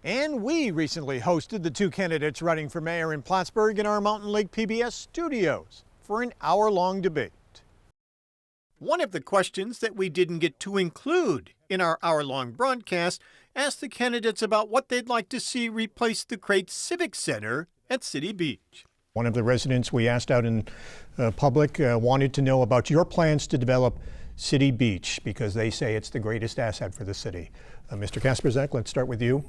And we recently hosted the two candidates running for mayor in Plattsburgh in our Mountain Lake PBS studios for an hour-long debate. One of the questions that we didn't get to include in our hour-long broadcast asked the candidates about what they'd like to see replace the Crate Civic Center at City Beach. One of the residents we asked out in public wanted to know about your plans to develop City Beach because they say it's the greatest asset for the city. Mr. Kasprzak, let's start with you.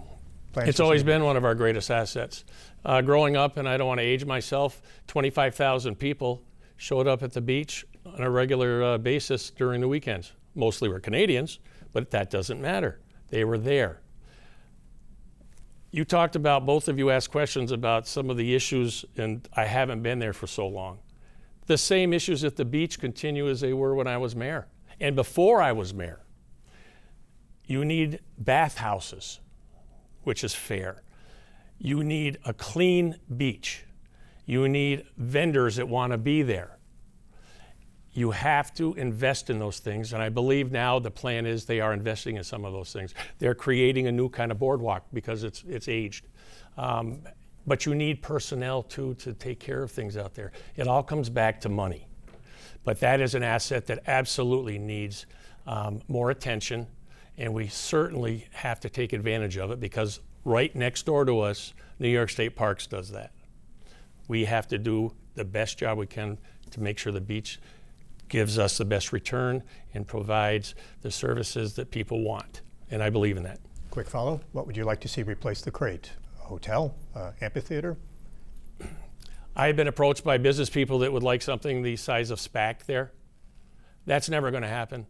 It's always been one of our greatest assets. Growing up, and I don't want to age myself, 25,000 people showed up at the beach on a regular basis during the weekends. Mostly were Canadians, but that doesn't matter. They were there. You talked about, both of you asked questions about some of the issues, and I haven't been there for so long. The same issues at the beach continue as they were when I was mayor. And before I was mayor, you need bathhouses, which is fair. You need a clean beach. You need vendors that want to be there. You have to invest in those things, and I believe now the plan is they are investing in some of those things. They're creating a new kind of boardwalk because it's aged. But you need personnel too to take care of things out there. It all comes back to money. But that is an asset that absolutely needs more attention, and we certainly have to take advantage of it because right next door to us, New York State Parks does that. We have to do the best job we can to make sure the beach gives us the best return and provides the services that people want, and I believe in that. Quick follow, what would you like to see replace the Crate? A hotel, amphitheater? I've been approached by business people that would like something the size of SPAC there. That's never going to happen.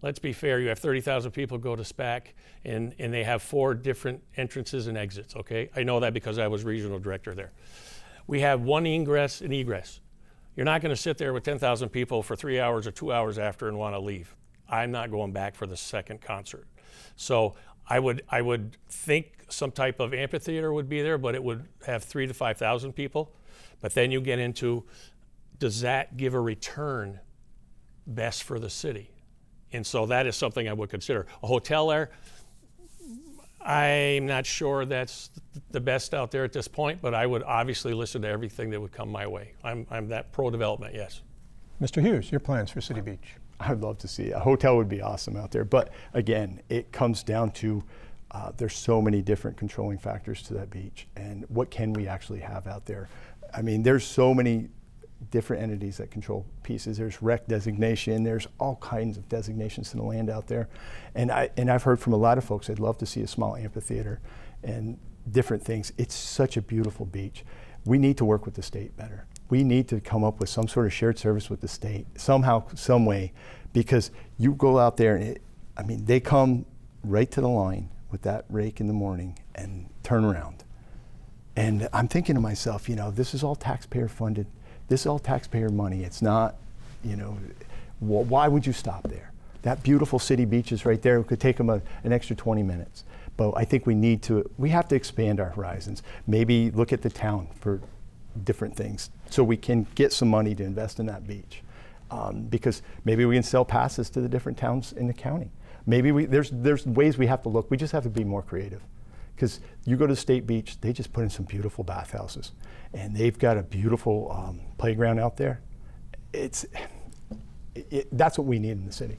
Let's be fair, you have 30,000 people go to SPAC and they have 4 different entrances and exits, okay? I know that because I was regional director there. We have 1 ingress and egress. You're not going to sit there with 10,000 people for 3 hours or 2 hours after and want to leave. I'm not going back for the second concert. So I would think some type of amphitheater would be there, but it would have 3,000 to 5,000 people. But then you get into, does that give a return best for the city? And so that is something I would consider. A hotel there, I'm not sure that's the best out there at this point, but I would obviously listen to everything that would come my way. I'm that pro-development, yes. Mr. Hughes, your plans for City Beach? I'd love to see it. A hotel would be awesome out there. But again, it comes down to there's so many different controlling factors to that beach. And what can we actually have out there? I mean, there's so many different entities that control pieces. There's rec designation. There's all kinds of designations to the land out there. And I've heard from a lot of folks they'd love to see a small amphitheater and different things. It's such a beautiful beach. We need to work with the state better. We need to come up with some sort of shared service with the state somehow, some way, because you go out there and they come right to the line with that rake in the morning and turn around. And I'm thinking to myself, this is all taxpayer funded. This is all taxpayer money. It's not, why would you stop there? That beautiful city beach is right there. It could take them an extra 20 minutes. But I think we have to expand our horizons. Maybe look at the town for different things so we can get some money to invest in that beach. Because maybe we can sell passes to the different towns in the county. Maybe there's ways we have to look. We just have to be more creative. Because you go to the State Beach, they just put in some beautiful bathhouses. And they've got a beautiful playground out there. That's what we need in the city.